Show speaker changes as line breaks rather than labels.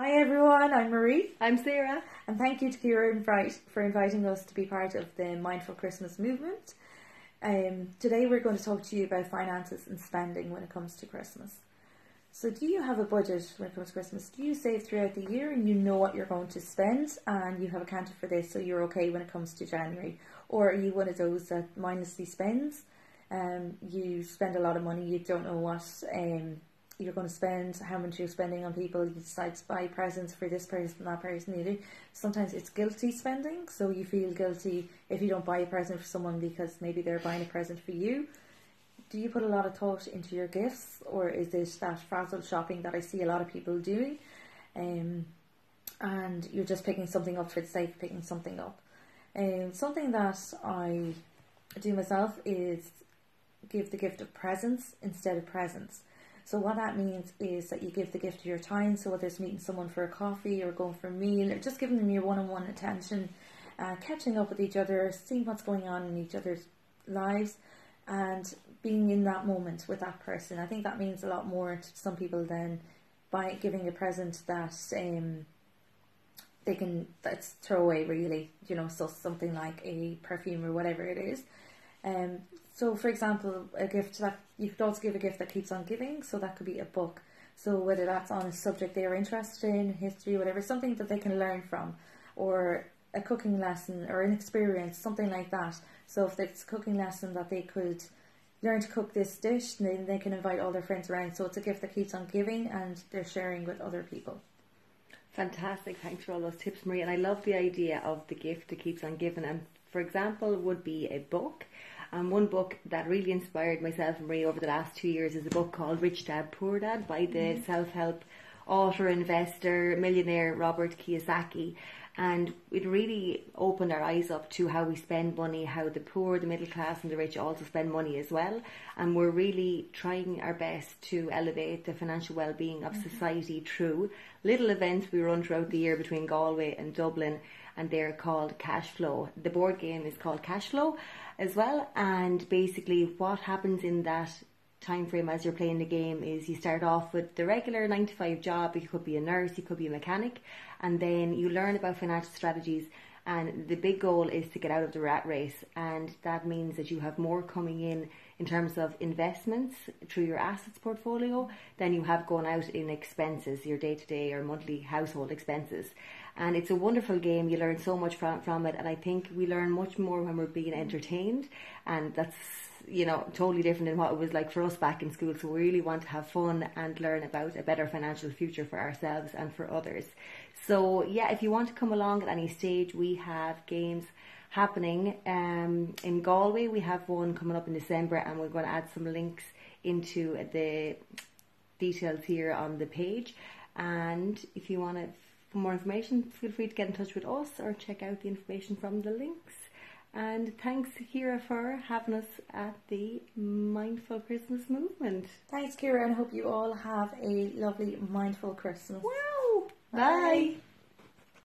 Hi everyone, I'm Marie.
I'm Sarah.
And thank you to Kira for inviting us to be part of the Mindful Christmas movement. Today we're going to talk to you about finances and spending when it comes to Christmas. So do you have a budget when it comes to Christmas? Do you save throughout the year and you know what you're going to spend and you have accounted for this so you're okay when it comes to January? Or are you one of those that mindlessly spends? You spend a lot of money, you don't know what you're going to spend, how much you're spending on people, you decide to buy presents for this person, that person, either. Sometimes it's guilty spending, so you feel guilty if you don't buy a present for someone because maybe they're buying a present for you. Do you put a lot of thought into your gifts, or is it that frazzled shopping that I see a lot of people doing, and you're just picking something up for the sake of picking something up? Something that I do myself is give the gift of presents instead of presents. So what that means is that you give the gift of your time, so whether it's meeting someone for a coffee or going for a meal or just giving them your one-on-one attention, catching up with each other, seeing what's going on in each other's lives and being in that moment with that person. I think that means a lot more to some people than by giving a present that that's throwaway really, so something like a perfume or whatever it is. So for example, a gift that you could also give a gift that keeps on giving, so that could be a book. So whether that's on a subject they are interested in, history, whatever, something that they can learn from, or a cooking lesson or an experience, something like that. So if it's a cooking lesson that they could learn to cook this dish, then they can invite all their friends around. So it's a gift that keeps on giving and they're sharing with other people.
Fantastic, thanks for all those tips, Marie. And I love the idea of the gift that keeps on giving. And for example, would be a book. And one book that really inspired myself and Marie over the last 2 years is a book called Rich Dad, Poor Dad by the self-help author, investor, millionaire Robert Kiyosaki. And it really opened our eyes up to how we spend money, how the poor, the middle class and the rich also spend money as well. And we're really trying our best to elevate the financial well-being of society through little events we run throughout the year between Galway and Dublin, and they're called Cashflow. The board game is called Cashflow as well, and basically what happens in that time frame as you're playing the game is you start off with the regular 9-to-5 job. You could be a nurse, you could be a mechanic, and then you learn about financial strategies, and the big goal is to get out of the rat race, and that means that you have more coming in terms of investments through your assets portfolio than you have going out in expenses, your day-to-day or monthly household expenses. And it's a wonderful game. You learn so much from it, and I think we learn much more when we're being entertained, and that's totally different than what it was like for us back in school. So we really want to have fun and learn about a better financial future for ourselves and for others. So yeah, if you want to come along at any stage, we have games happening in Galway. We have one coming up in December, and we're going to add some links into the details here on the page. And if you want for more information, feel free to get in touch with us or check out the information from the links. And thanks, Kira, for having us at the Mindful Christmas movement.
Thanks, Kira, and I hope you all have a lovely Mindful Christmas.
Wow!
Bye.
Bye.